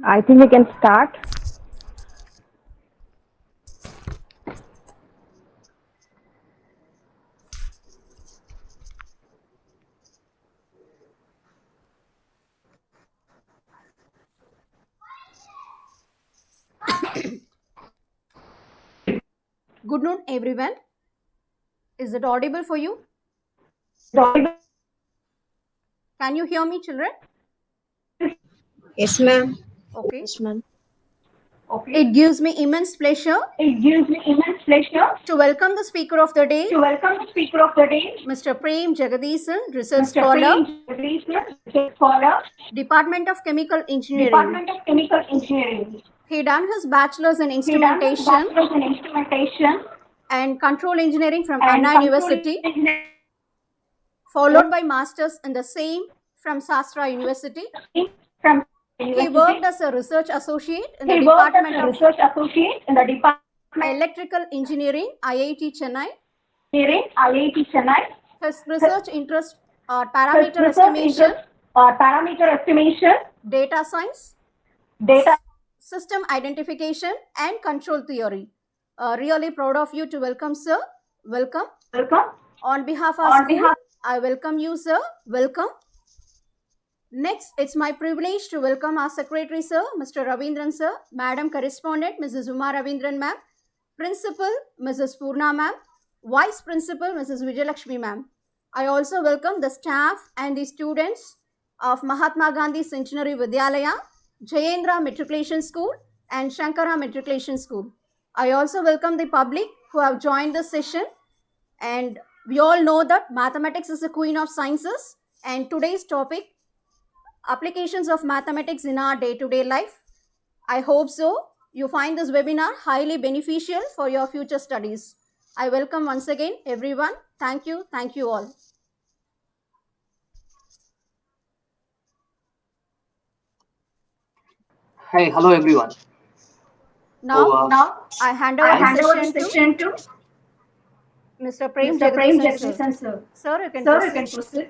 I think we can start. Good noon, everyone. Is it audible for you? Can you hear me, children? Yes, ma'am. Okay. Yes, ma'am. It gives me immense pleasure to welcome the speaker of the day, Mr. Prem Jagadisan, research scholar, Department of Chemical Engineering. He done his bachelor's in instrumentation and control engineering from Anna University, followed by master's in the same from Sastra University. He worked as a research associate in the Department of Electrical Engineering, IIT Chennai. His research interests are parameter estimation, data science, system identification, and control theory. Really proud of you to welcome, sir. Welcome. On behalf of school, I welcome you, sir. Welcome. Next, it's my privilege to welcome our secretary, sir, Mr. Ravindran, sir, Madam Correspondent, Mrs. Uma Ravindran, ma'am, Principal, Mrs. Purna, ma'am, Vice Principal, Mrs. Vijayalakshmi, ma'am. I also welcome the staff and the students of Mahatma Gandhi Centenary Vidyalaya, Jayendra Matriculation School, and Shankara Matriculation School. I also welcome the public who have joined this session. And we all know that mathematics is the queen of sciences, and today's topic, applications of mathematics in our day-to-day life. I hope so. You find this webinar highly beneficial for your future studies. I welcome once again everyone. Thank you. Thank you all. Hi, hello everyone. Now I hand over the session to Mr. Prem Jagadisan, sir. Sir, you can proceed.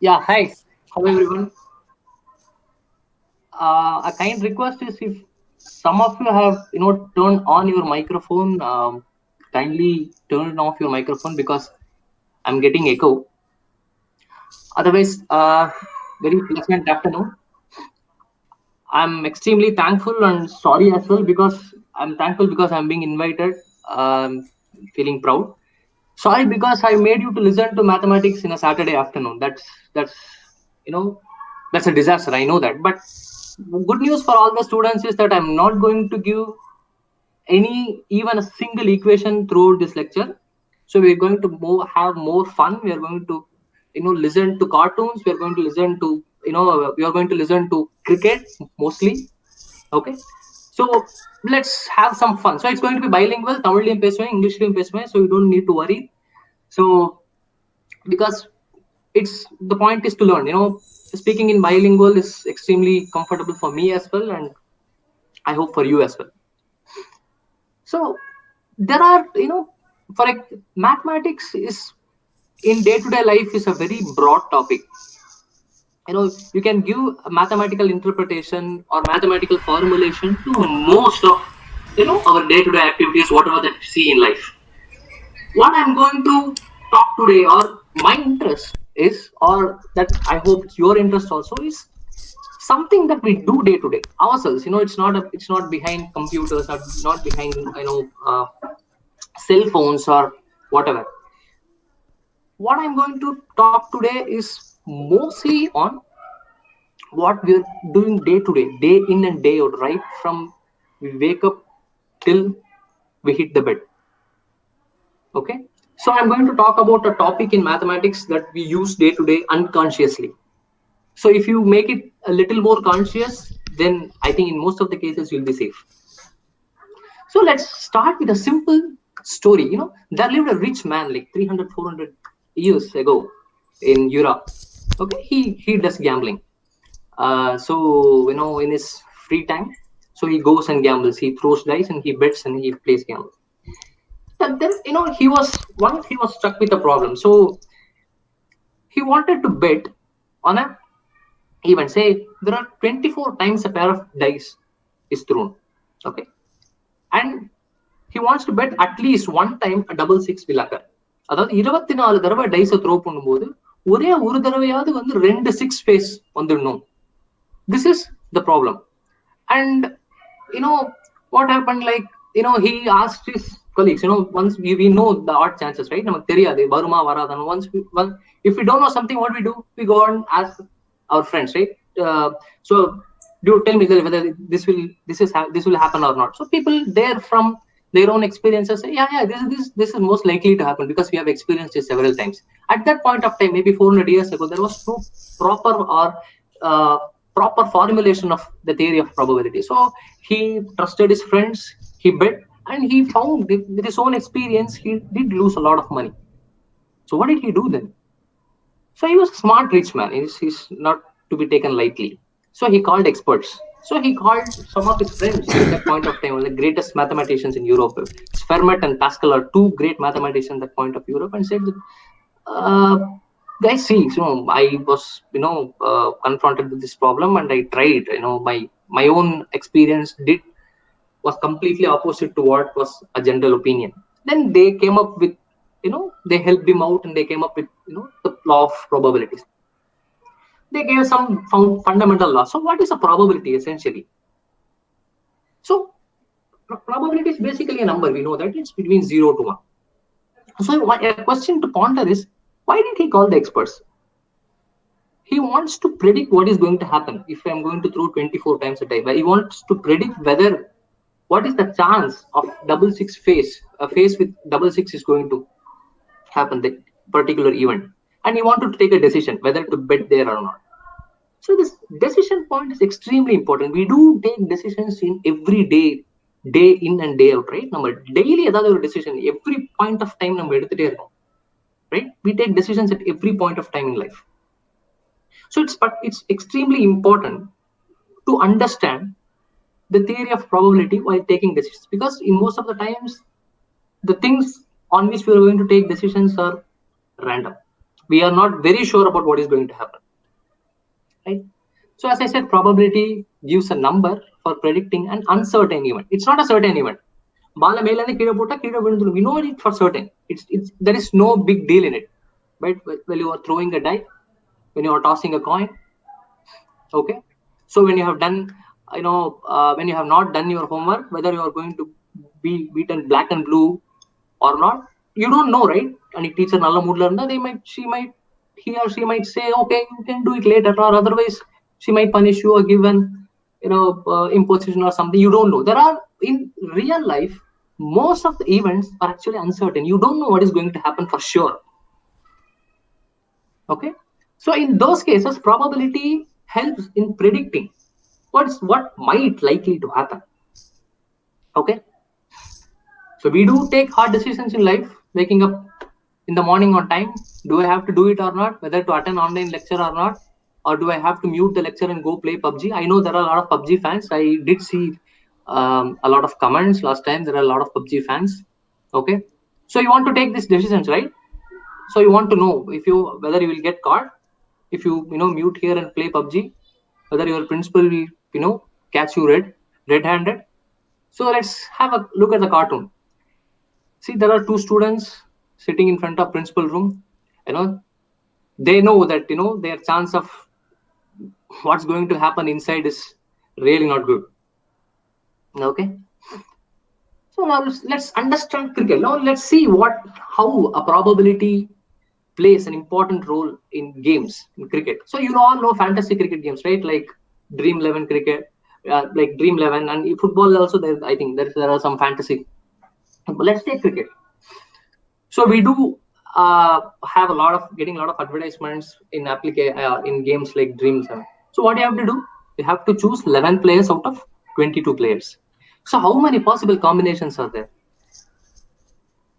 Yeah, hi, hello everyone. A kind request is if some of you have turned on your microphone, kindly turn off your microphone because I'm getting echo. Otherwise, very pleasant afternoon. I'm extremely thankful and sorry as well because I'm thankful because I'm being invited. Feeling proud. Sorry because I made you to listen to mathematics in a Saturday afternoon. That's that's a disaster. I know that. But good news for all the students is that I'm not going to give even a single equation throughout this lecture. So we're going to have more fun. We are going to listen to cartoons. We are going to listen to we are going to listen to cricket mostly. Okay. So let's have some fun. So it's going to be bilingual, Tamil English, so you don't need to worry. So because the point is to learn, speaking in bilingual is extremely comfortable for me as well, and I hope for you as well. So there are for mathematics is in day-to-day life is a very broad topic. You can give a mathematical interpretation or mathematical formulation to most of our day-to-day activities, whatever that we see in life. What I'm going to talk today, or my interest is, or that I hope your interest also is, something that we do day to day ourselves. It's not behind computers or not behind cell phones or whatever. What I'm going to talk today is mostly on what we're doing day to day, day in and day out, right from we wake up till we hit the bed. Okay, so I'm going to talk about a topic in mathematics that we use day to day unconsciously. So if you make it a little more conscious, then I think in most of the cases you'll be safe. So let's start with a simple story. There lived a rich man like 300, 400 years ago in Europe. Okay, he does gambling. So in his free time, so he goes and gambles. He throws dice and he bets and he plays gamble. But then he was struck with a problem. So he wanted to bet on a Even say there are 24 times a pair of dice is thrown, okay, and he wants to bet at least one time a double six will occur. அதாவது 24 தடவை டைஸை throw பண்ணும்போது ஒரே ஒரு தடவையாவது வந்து 2 6 face வந்துடணும். This is the problem. And what happened, like he asked his colleagues, once we know the odd chances, right? நமக்கு தெரியாது வருமா வராதான்னு. once if we don't know something, what we do, we go and ask our friends, right? So do tell me whether this will happen or not. So people there from their own experiences say, yeah, this is most likely to happen because we have experienced it several times. At that point of time, maybe 400 years ago, there was no proper formulation of the theory of probability. So he trusted his friends, he bet, and he found with his own experience he did lose a lot of money. So what did he do then? So he was a smart rich man. He's not to be taken lightly. So he called experts. So he called some of his friends at that point of time, one of the greatest mathematicians in Europe. Fermat and Pascal are two great mathematicians at that point of Europe, and said, guys, see, I was confronted with this problem, and I tried. My own experience was completely opposite to what was a general opinion. Then they came up with, they helped him out, and they came up with the law of probabilities. They gave some fundamental law. So what is a probability essentially? So probability is basically a number. We know that it's between 0 to 1. So a question to ponder is, why did he call the experts? He wants to predict what is going to happen if I'm going to throw 24 times a day. But he wants to predict what is the chance of double six phase, a phase with double six is going to happen, that particular event. And he wanted to take a decision whether to bet there or not. So this decision point is extremely important. We do take decisions in every day in and day out, right? Number daily another decision, every point of time number eduthutte irukom, right? We take decisions at every point of time in life. So it's extremely important to understand the theory of probability while taking decisions, because in most of the times the things on which we are going to take decisions are random. We are not very sure about what is going to happen, right? So as I said, probability gives a number for predicting an uncertain event. It's not a certain event. Bala mela ne keela pota keela vindulu. We know it for certain. It's there is no big deal in it, right? When you are throwing a die, when you are tossing a coin, okay. So when you have done, when you have not done your homework, whether you are going to be beaten black and blue or not, you don't know, right? And if teacher nalla mood la irundha, he or she might say, okay, you can do it later, or otherwise she might punish you or give an imposition or something. You don't know. There are, in real life, most of the events are actually uncertain. You don't know what is going to happen for sure, okay. So in those cases, probability helps in predicting what might likely to happen, okay. So we do take hard decisions in life, waking up in the morning on time. Do I have to do it or not? Whether to attend online lecture or not? Or do I have to mute the lecture and go play PUBG? I know there are a lot of PUBG fans. I did see a lot of comments last time. There are a lot of PUBG fans, okay. So you want to take these decisions, right? So you want to know whether you will get caught if you mute here and play PUBG, whether your principal will catch you red-handed. So let's have a look at the cartoon. See, there are two students sitting in front of principal room. They know that their chance of what's going to happen inside is really not good, okay. So now let's understand cricket. Now let's see how a probability plays an important role in games in cricket. So you all know fantasy cricket games, right? Like Dream 11 cricket, like Dream 11, and football also. I think there are some fantasy. But let's take cricket. So we do have getting a lot of advertisements in games like Dream 7. So what do you have to do? You have to choose 11 players out of 22 players. So how many possible combinations are there?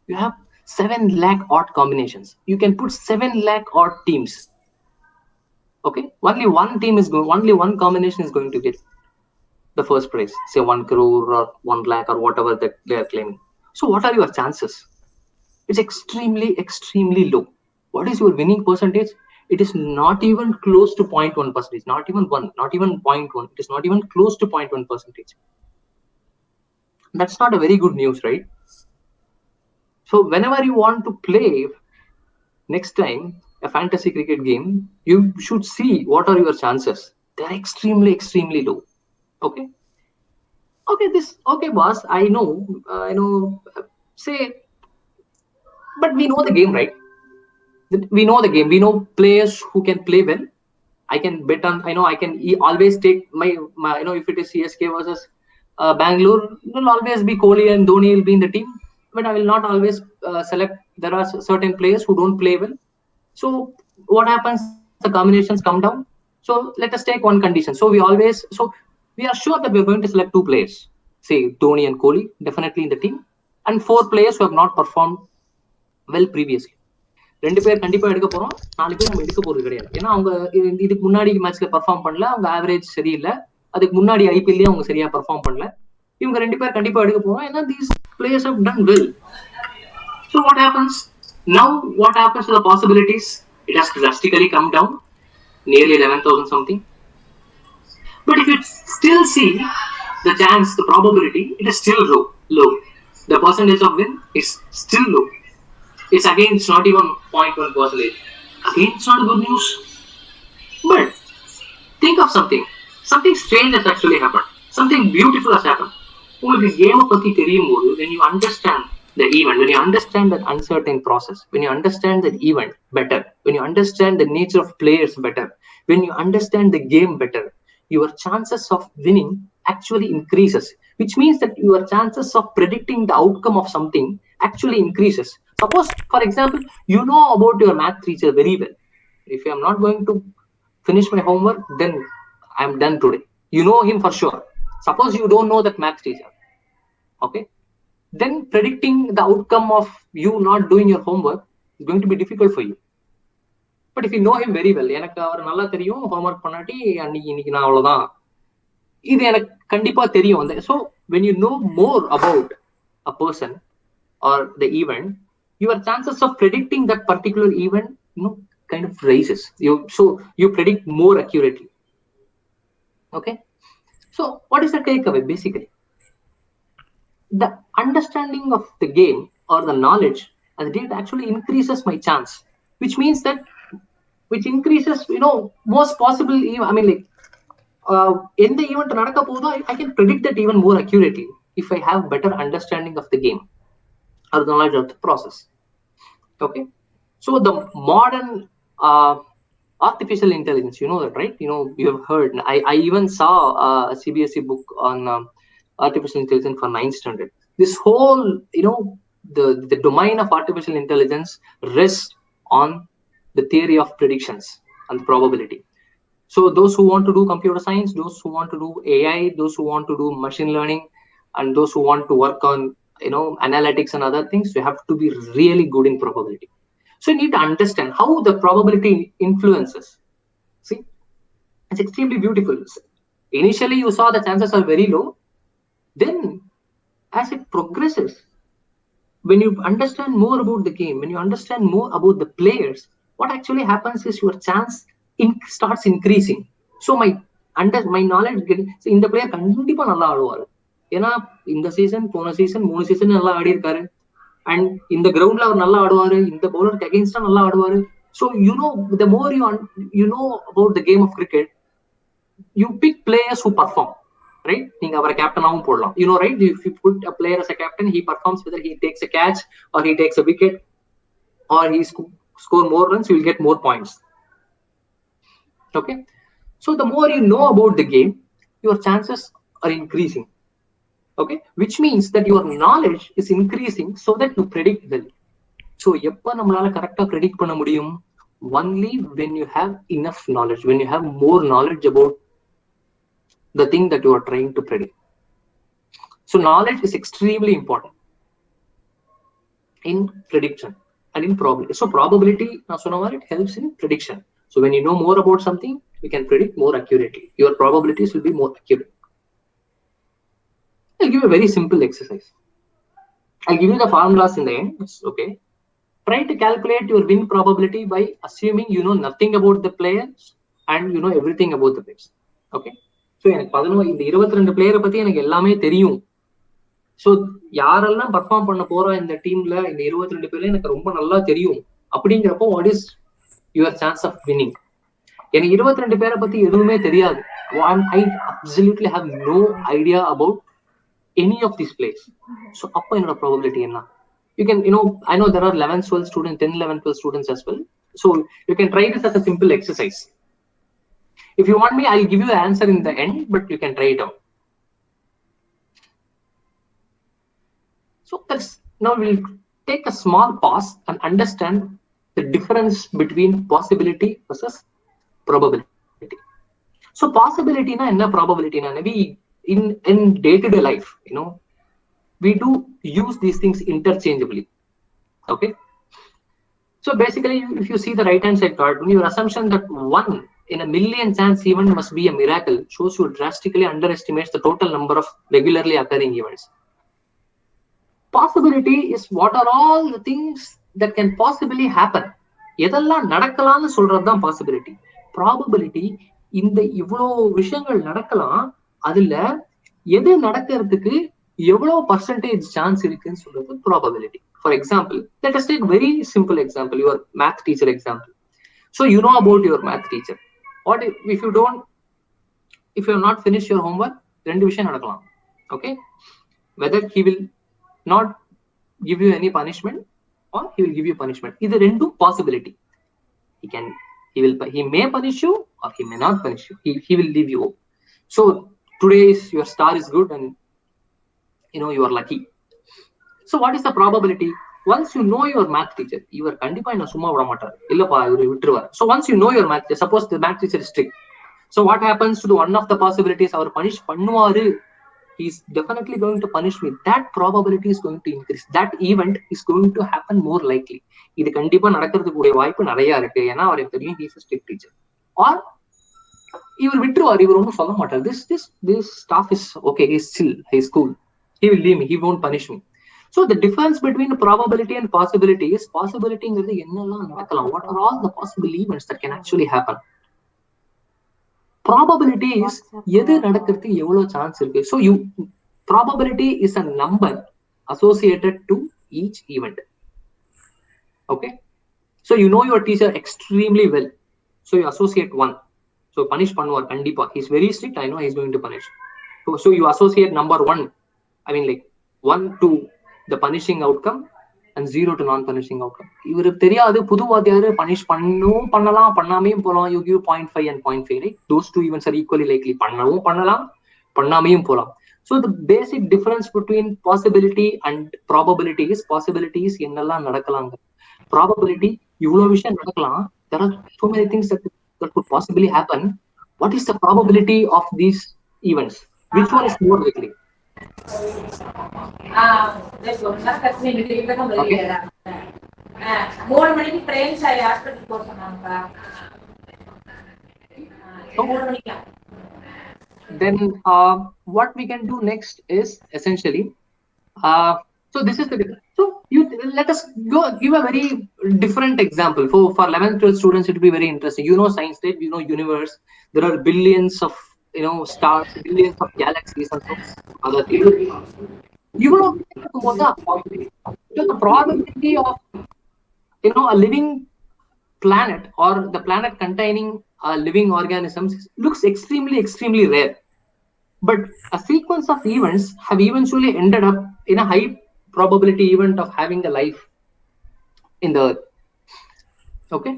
You have 7 lakh odd combinations. You can put 7 lakh odd teams. Okay, only one combination is going to get the first prize, say 1 crore or 1 lakh or whatever that they are claiming. So what are your chances? It's extremely, extremely low. What is your winning percentage? it is not even close to 0.1%, not even 1, not even 0.1, it is not even close to 0.1%. That's not a very good news, right? So whenever you want to play next time a fantasy cricket game, you should see what are your chances. They're extremely low. Okay, okay boss, I know, say, but we know the game, right? We know the game, we know players who can play well. I can bet on, I can always take my if it is CSK versus Bangalore, it will always be Kohli and Dhoni will be in the team, but I will not always select. There are certain players who don't play well. So what happens? The combinations come down. So let us take one condition. So we are sure that we are going to select 2 players, say Dhoni and Kohli, definitely in the team, and 4 players who have not performed well previously. 2 பேர் கண்டிப்பா எடுக்க போறோம், 4 பேர் நம்ம எடுக்க போறது கிடையாது. ஏன்னா அவங்க இதுக்கு முன்னாடி மேட்ச்ல பெர்ஃபார்ம் பண்ணல, அவங்க ஆவரேஜ் சரியில்லை, அதுக்கு முன்னாடி ஐபிஎல்லையும் அவங்க சரியா பெர்ஃபார்ம் பண்ணல. இவங்க 2 பேர் கண்டிப்பா எடுக்க போறோம், ஏன்னா these players have done well. So what happens now? What happens to the possibilities? It has drastically come down, nearly 11,000 something. But if you still see the chance, the probability, it is still low. The percentage of win is still low. It's not even 0.1%. Again, it's not good news. But think of something strange has actually happened. Something beautiful has happened. உங்களுக்கு கேமை பத்தி தெரியும் போது, when you understand the event, when you understand that uncertain process, when you understand that event better, when you understand the nature of players better, when you understand the game better, your chances of winning actually increases, which means that your chances of predicting the outcome of something actually increases. Suppose, for example, you know about your math teacher very well. If I am not going to finish my homework, then I am done today. You know him for sure. Suppose you don't know that math teacher, okay? Then predicting the outcome of you not doing your homework is going to be difficult for you. But if you know him very well, எனக்கு அவர் நல்லா தெரியும், homework பண்ணாட்டி இன்னைக்கு நான் அவ்வளவுதான், இது எனக்கு கண்டிப்பா தெரியும். So when you know more about a person or the event, your chances of predicting that particular event kind of raises. You predict more accurately. Okay, so what is the takeaway? Basically, the understanding of the game or the knowledge as it actually increases my chance, which means that increases most possible. I mean, like in the event நடக்க போதோ, I can predict that even more accurately if I have better understanding of the game or the knowledge of the process. Okay, so the modern artificial intelligence, you know that, right? You have heard. I even saw a CBSE book on artificial intelligence for 9th standard. This whole the domain of artificial intelligence rests on the theory of predictions and probability. So those who want to do computer science, those who want to do AI, those who want to do machine learning, and those who want to work on analytics and other things, you have to be really good in probability. So you need to understand how the probability influences. See, it's extremely beautiful. Initially you saw the chances are very low. Then as it progresses, when you understand more about the game, when you understand more about the players, what actually happens is your chance starts increasing. So my knowledge in the player கண்டிப்பா நல்லா ஆடுவாரு, ஏன்னா இந்த season போன season 3 season நல்லா ஆடி இருக்காரு, and இந்த கிரவுண்ட்ல அவர் நல்லா ஆடுவாரு, இந்த பவுலருக்கு அகைன்ஸ்டா நல்லா ஆடுவாரு. So the more you know about the game of cricket, you pick players who perform, right? நீங்க அவரை கேப்டனாவும் போடலாம், right? If you put a player as a captain, he performs, whether he takes a catch or he takes a wicket or he score more runs, you will get more points. Okay, so the more you know about the game, your chances are increasing. Okay, which means that your knowledge is increasing so that you predict well. So எப்ப நம்மளால கரெக்டா predict பண்ண முடியும்? Only when you have enough knowledge, when you have more knowledge about the thing that you are trying to predict. So knowledge is extremely important in prediction and in probability. So probability, it helps in prediction. So when you know more about something, you can predict more accurately. Your probabilities will be more accurate. I'll give you a very simple exercise. I'll give you the formulas in the end. Okay. try to calculate your win probability by assuming you know nothing about the players and you know everything about the players. Okay, so எனக்கு 22 பிளேயரை பத்தி எனக்கு எல்லாமே தெரியும். So யாரெல்லாம் perform பண்ண போறா இந்த டீம்ல, இந்த 22 பேர்ல எனக்கு ரொம்ப நல்லா தெரியும். அப்படிங்கிறப்போ what is your chance of winning? எனக்கு 22 பேரை பத்தி எதுவுமே தெரியாது. I absolutely have no idea about any of these players. So அப்போ என்னோட ப்ராபபிலிட்டி என்ன? You can, you know, I know there are 11, 12 students, 10, 11, 12 students as well. So you can try this as a simple exercise. If you want me, I'll give you the answer in the end, but you can try it out. So that's, now we'll take a small pause and understand the difference between possibility versus probability. So possibility na enna probability na, maybe in day-to-day life, you know, we do use these things interchangeably. Okay, so basically if you see the right hand side card, your assumption that 1 in a million chance event must be a miracle shows you drastically underestimates the total number of regularly occurring events. Possibility is what are all the things that can possibly happen. எதெல்லாம் நடக்கலாம்னு சொல்றதுதான் possibility. Probability இந்த இவ்வளோ விஷயங்கள் நடக்கலாம், அதுல எது நடக்கிறதுக்கு எவ்வளவு பர்சன்டேஜ் சான்ஸ் இருக்குன்னு சொல்றது probability. For example, let us take very simple example, your math teacher example. So you know about your math teacher. What if you not finish your homework, 2 விஷயம் நடக்கலாம். Okay, whether he will not give you any punishment or he will give you punishment. இது ரெண்டும் possibility. He may punish you or he may not punish you. He will leave you. So today your star is good and you know you are lucky. So what is the probability? Once you know your math teacher, you are kandipa ina summa vida maatar illapa ivaru vitruvar. So once you know your math teacher, suppose the math teacher is strict, so what happens to the one of the possibilities, our punish pannuvaru, he is definitely going to punish me. That probability is going to increase. That event is going to happen more likely. இது கண்டிப்பா நடக்கிறதுக்கு கூடிய வாய்ப்பு நிறைய இருக்கு. ஏன்னா அவருக்கு தெரியும் he is a strict teacher. Or இவர் விட்டுருவார், இவர் ஒன்றும் சொல்ல மாட்டார். This staff is okay, he is chill, he is cool, he will leave me, he won't punish me. So the difference between probability and possibility is, possibilityங்கிறது என்னெல்லாம் நடக்கலாம், what are all the possible events that can actually happen. Probability is எது நடக்கிறதுக்கு எவ்வளவு chance இருக்கு. So probability is a number associated to each event. Okay, so you know your teacher extremely well, so you associate 1. So punish பண்ணுவார் கண்டிப்பா, he is very strict, I know he is going to punish. So you associate number 1, I mean like 1 to the punishing outcome and 0 to non-punishing outcome. இவருக்கு தெரியாது புது வாத்தியாரு punish பண்ணவும் பண்ணலாம், பண்ணாமையும் போகலாம். You give 0.5 and 0.5, right? Those 2 events are equally likely. பண்ணவும் பண்ணலாம், பண்ணாமையும் போகலாம். So the basic difference between possibility and probability is, possibility is என்னெல்லாம் நடக்கலாங்க, probability இவ்வளவு விஷயம் நடக்கலாம். There are so many things that could possibly happen. What is the probability of these events? Which one is more likely? Then what we can do next is essentially, so this is the difference. So let us go give a very different example. For 11th 12th students, it will be very interesting. You know science, right? You know universe, there are billions of stars, billions of galaxies and so other things. You know the probability of a living planet or the planet containing living organisms looks extremely rare, but a sequence of events have eventually ended up in a high probability event of having a life in the earth. Okay,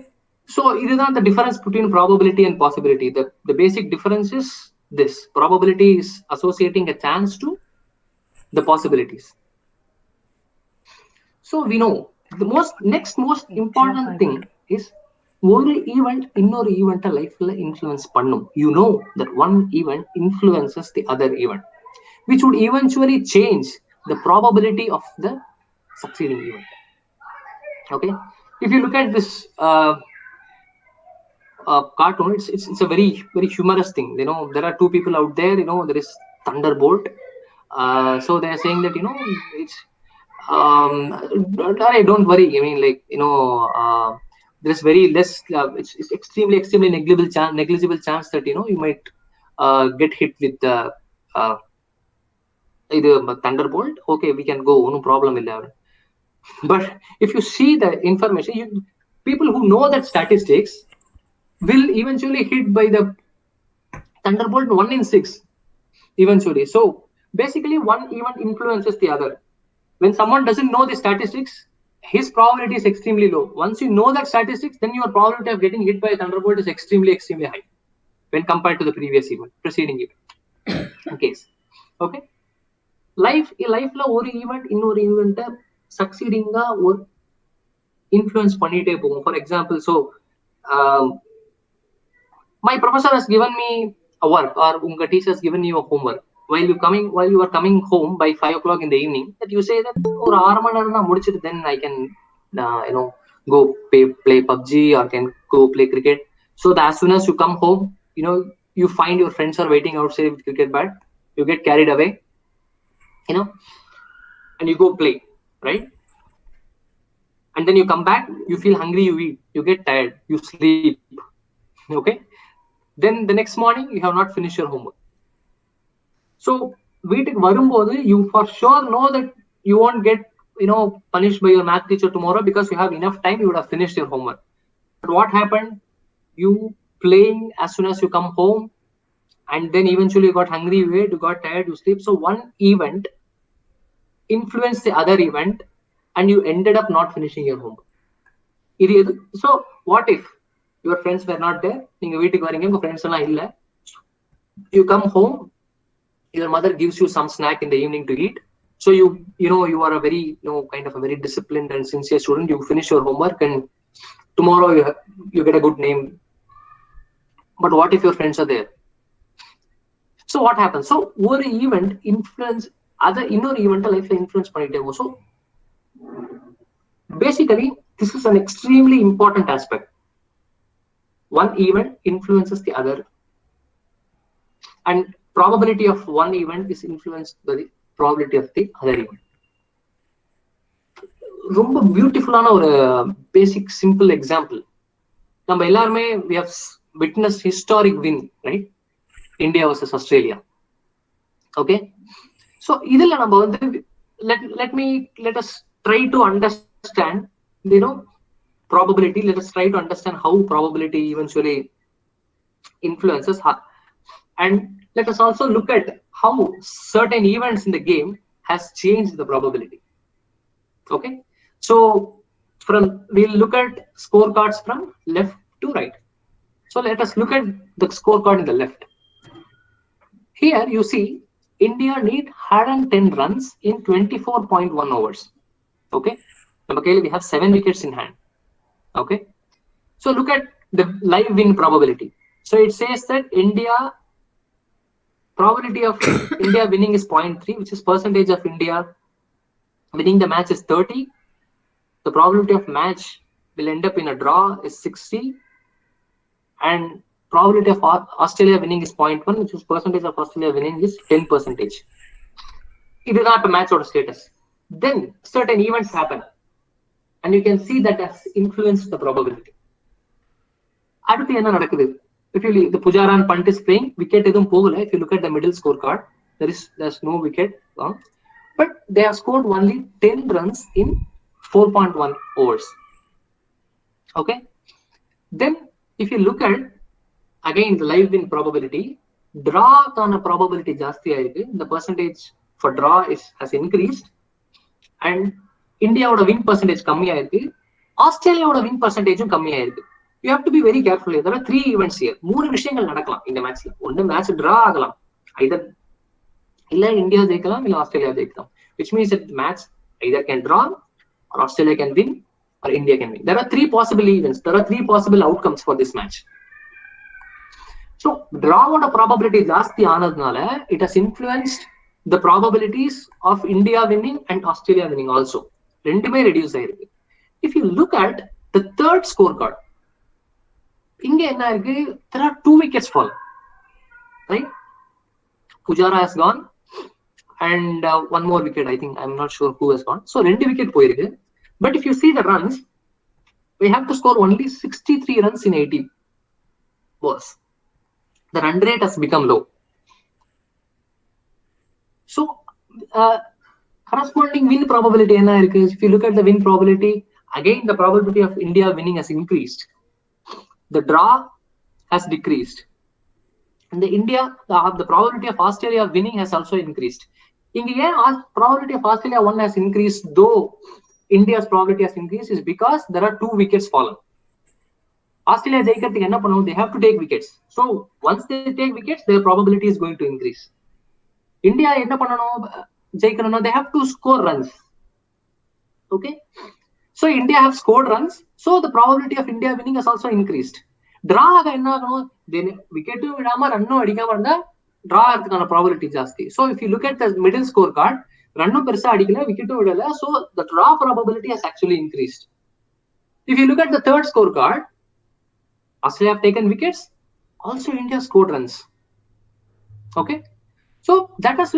so it is not the difference between probability and possibility. The basic difference is this: probability is associating a chance to the possibilities. So we know the next most important thing is, ஒரு event இன்னொரு ஈவெண்ட்டை லைஃப்ல influence பண்ணும். You know that one event influences the other event, which would eventually change the probability of the succeeding event. Okay, if you look at this cartoon, it's a very humorous thing. There are 2 people out there. There is Thunderbolt. So they are saying that it's don't worry. I mean, like, there's very less. It's extremely negligible chance that you might get hit with the either thunderbolt. Okay, we can go. No problem with that. But if you see the information, people who know that statistics will eventually hit by the thunderbolt 1 in 6 eventually. So basically, one event influences the other. When someone doesn't know the statistics, his probability is extremely low. Once you know that statistics, then your probability of getting hit by a thunderbolt is extremely high when compared to the previous event, preceding event. Case. Okay. Lifeல ஒரு event இன்னொரு ஈவெண்ட்டை சக்சீடிங்கா ஒரு influence பண்ணிட்டே போகும். For example, so my professor has given me a work, or unga teacher has given you a homework. While you are coming home by 5 o'clock in the evening, that you say that or 6 மணி நேரம் தான் முடிச்சிட்டு then I can go play PUBG or can go play cricket. So that as soon as you come home, you find your friends are waiting outside with cricket bat, you get carried away, and you go play, right? And then you come back, you feel hungry, you eat, you get tired, you sleep. Okay, then the next morning you have not finished your homework. So வீட்டுக்கு வரும்போது you for sure know that you won't get punished by your math teacher tomorrow because you have enough time, you would have finished your homework. But what happened? You playing as soon as you come home, and then eventually you got hungry, you ate, you got tired, you sleep. So one event influenced the other event and you ended up not finishing your homework. So what if your friends were not there? நீங்க வீட்டுக்கு வரீங்க, உங்க friends எல்லாம் இல்ல. You come home, your mother gives you some snack in the evening to eat. So you are a very kind of a very disciplined and sincere student. You finish your homework and tomorrow you get a good name. But what if your friends are there? So what happens? So one event influence other இன்னொரு event life influence பண்ணிட்டே இருக்கும். So basically this is an extremely important aspect. One event influences the other, and probability of one event is influenced by the probability of the other event. ரொம்ப பியூட்டிஃபுல்லான ஒரு பேசிக் simple example. நம்ம எல்லாருமே we have witnessed historic win, right? India versus Australia. Okay, so இதுல நம்ம வந்து let us try to understand probability. Let us try to understand how probability eventually influences her. And let us also look at how certain events in the game has changed the probability. Okay, so we'll look at scorecards from left to right. So let us look at the scorecard in the left. Here you see India need 110 runs in 24.1 overs. Okay, we have 7 wickets in hand. Okay, so look at the live win probability. So it says that probability of India winning is 0.3, which is percentage of India winning the match is 30. The probability of match will end up in a draw is 60, and probability of Australia winning is 0.1, which is percentage of Australia winning is 10%. It is not a match or status. Then certain events happen, and you can see that has influenced the probability. அடுத்து என்ன நடக்குது? If the Pujaran punt is playing, wicket edum pogala. If you look at the middle scorecard, there's no wicket, but they have scored only 10 runs in 4.1 overs. Okay, then if you look at again the live win probability, draw kana probability ஜாஸ்தியா இருக்கு. The percentage for draw has increased, and Indiaவோட win percentage கம்மியா இருக்கு. ஆஸ்திரேலியாவோட win percentageம் கம்மியா இருக்கு. You have to be very careful. There are 3 events here. 3 விஷயங்கள் நடக்கலாம் இந்த மேட்ச்ல. ஒன்னு மேட்ச் டிரா ஆகலாம், either இல்ல இந்தியா ஜெயிக்கலாம் இல்ல ஆஸ்திரேலியா ஜெயிக்கலாம், which means that match either can draw or Australia can win or India can win. There are 3 possible events. There are 3 possible outcomes for this match. So draw ஓட probability ஜாஸ்தி ஆனதுனால it has influenced the probabilities of India winning and Australia winning also. ரெண்டுமே reduce ஆயிருக்கு. If you look at the third scorecard, இங்க என்ன இருக்கு? There are 2 wickets fall, right? Pujara has gone, and one more wicket. I think I'm not sure who has gone. So 2 wicket poirukku. But if you see the runs, we have to score only 63 runs in 80 balls. The run rate has become low. So corresponding win probability, if you look at the win probability, again the probability of India winning has increased. The draw has decreased. And the probability of Australia winning has also increased. The probability of Australia 1 has increased, though India's probability has increased, is because there are 2 wickets fallen. Australia they have to take wickets. So once they take wickets, their probability is going to increase. India they have to score runs. Okay, so India have scored runs, so the probability of India winning has also increased. Draw then wicket draw probability jasti. So if you look at the middle scorecard, so the draw probability has actually increased. If you look at the third scorecard, Australia have taken wickets, also India scored runs. Okay, so that has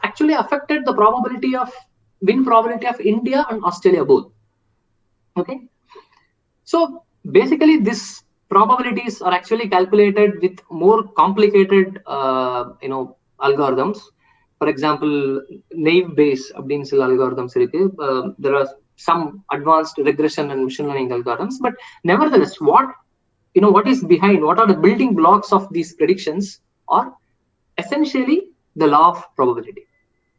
actually affected the probability of win probability of India and Australia both. Okay, so basically this probabilities are actually calculated with more complicated algorithms. For example, naive Bayes algorithms. There are some advanced regression and machine learning algorithms, but nevertheless, what is behind, what are the building blocks of these predictions are essentially the law of probability.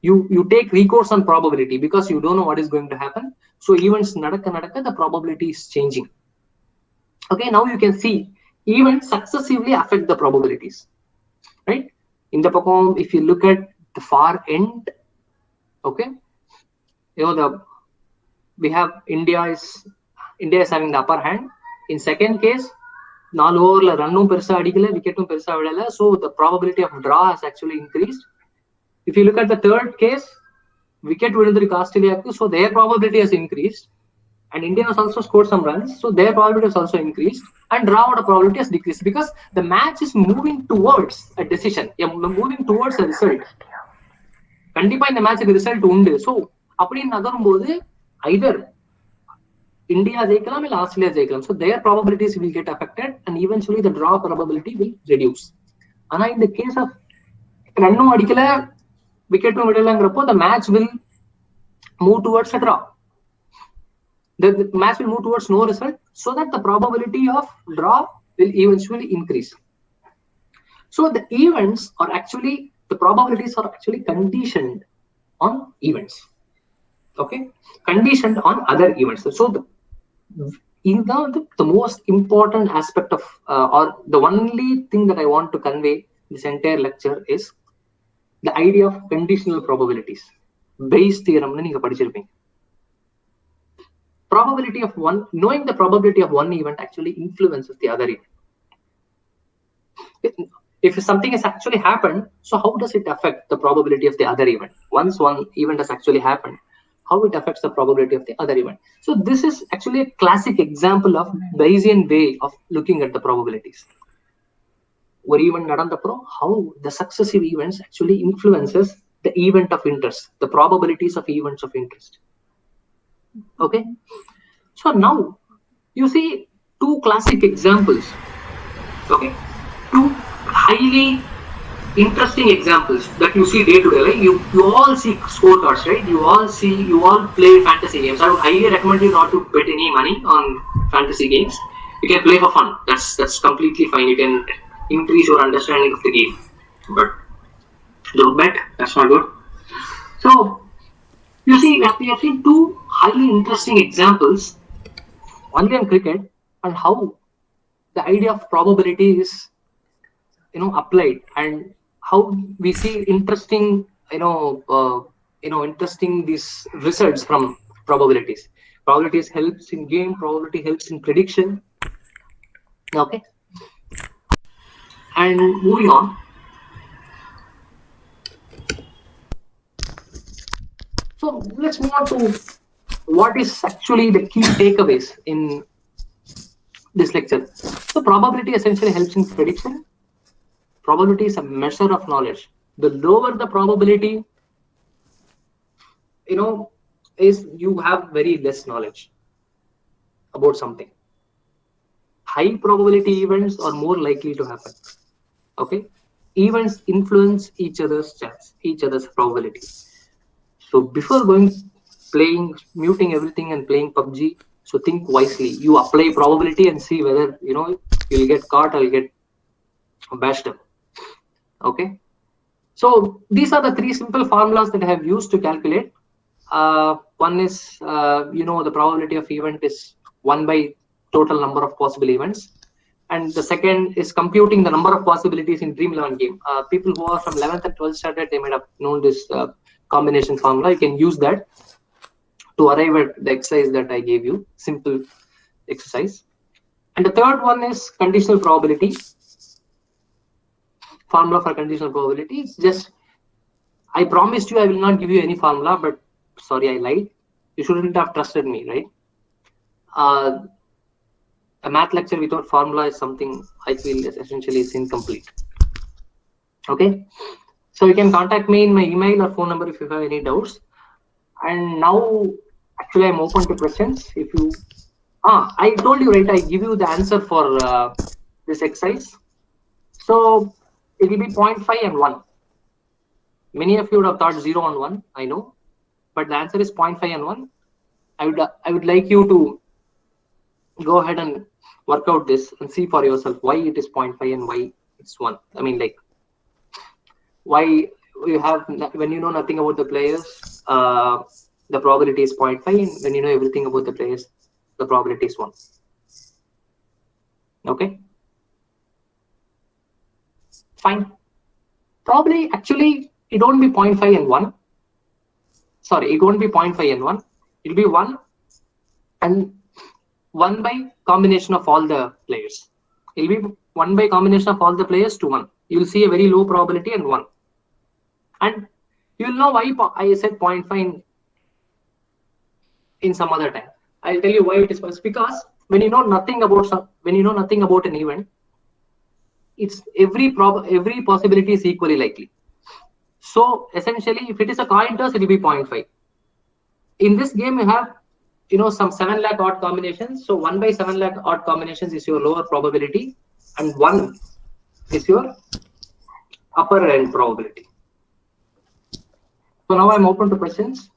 You take recourse on probability because you don't know what is going to happen. So events nadakka, the probability is changing. Okay, now you can see events successively affect the probabilities, right? In the Pacom, if you look at the far end, okay, we have India is having the upper hand. In second case, 4 over run wicket, so the probability of draw has actually increased. If you look at the third case, wicket Australia, so their probability has increased, and India has also scored some runs, so their probability has also increased, and draw probability has decreased because the match is moving towards a decision, moving towards a result. Kandipa in the match the result undu. So either India jaikalam or Australia jaikalam, so their probabilities will get affected, and eventually the draw probability will reduce. And in the case of wicket the match will move towards a draw. The match will move towards no result, so that the probability of draw will eventually increase. So the probabilities are actually conditioned on events. Okay, conditioned on other events. So the most important aspect of or the only thing that I want to convey this entire lecture is the idea of conditional probabilities. Bayes theorem neenga padichirupeenga. Knowing the probability of one event actually influences the other event. If something has actually happened, so how does it affect the probability of the other event? Once one event has actually happened, how it affects the probability of the other event. So this is actually a classic example of Bayesian way of looking at the probabilities. Or even how the successive events actually influences the event of interest, the probabilities of events of interest. Okay, so now you see 2 classic examples. Okay, 2 highly interesting examples that you see day to day. Right? You all see scorecards, right? You all play fantasy games. I would highly recommend you not to bet any money on fantasy games. You can play for fun. That's completely fine. You can increase your understanding of the game, but don't bet. That's not good. So you see, we have seen 2 highly interesting examples, only on cricket, and how the idea of probability is applied, and how we see interesting interesting these results from probabilities. Probabilities helps in game, probability helps in prediction. Okay, and moving on. So let's move on to what is actually the key takeaways in this lecture. So probability essentially helps in prediction. Probability is a measure of knowledge. the lower the probability, is you have very less knowledge about something. High probability events are more likely to happen. Okay, events influence each other's chance, each other's probability. So before muting everything and playing PUBG, so think wisely. You apply probability and see whether you'll get caught or you'll get bashed up. Okay, so these are the 3 simple formulas that I have used to calculate. One is the probability of event is 1 by total number of possible events, and the second is computing the number of possibilities in Dream11 game. People who are from 11th and 12th standard, they might have known this combination formula. You can use that to arrive at the exercise that I gave you, simple exercise. And the third one is conditional probability. Formula for conditional probability is just, I promised you I will not give you any formula, but sorry, I lied. You shouldn't have trusted me, right? A math lecture without formula is something I feel is essentially is incomplete. Okay, so you can contact me in my email or phone number if you have any doubts. And now, actually, I'm open to questions. If you, I told you, right? I give you the answer for this exercise. So it will be 0.5 and 1. Many of you would have thought 0 and 1. I know, but the answer is 0.5 and 1. I would like you to go ahead and work out this and see for yourself why it is 0.5 and why it's 1. I mean, like, why you have, when you know nothing about the players, the probability is 0.5, and when you know everything about the players, the probability is 1. Okay, fine. Probably, actually, it won't be 0.5 and 1. Sorry, it won't be 0.5 and 1. It'll be 1 and 1 by combination of all the players. It'll be 1 by combination of all the players to 1. You'll see a very low probability and 1. And you'll know why I said 0.5 in some other time. I'll tell you why it is first. Because when you know nothing about an event, it's every possibility is equally likely. So essentially, if it is a coin toss, it will be 0.5. In this game, you have some 7 lakh odd combinations. So 1 by 7 lakh odd combinations is your lower probability, and 1 is your upper end probability. So now I'm open to questions.